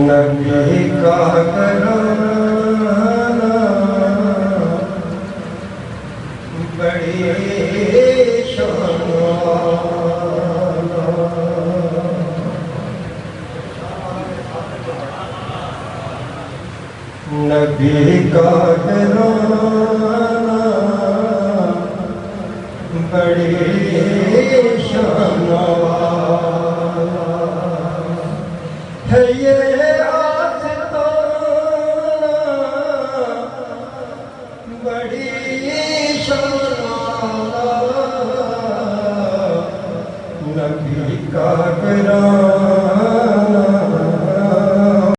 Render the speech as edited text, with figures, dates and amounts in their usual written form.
نبی کا گھرانہ بڑی شان والا، نبی کا گھرانہ بڑی شان والا ہے، یہ بڑی شان والا نبی کا گھرانہ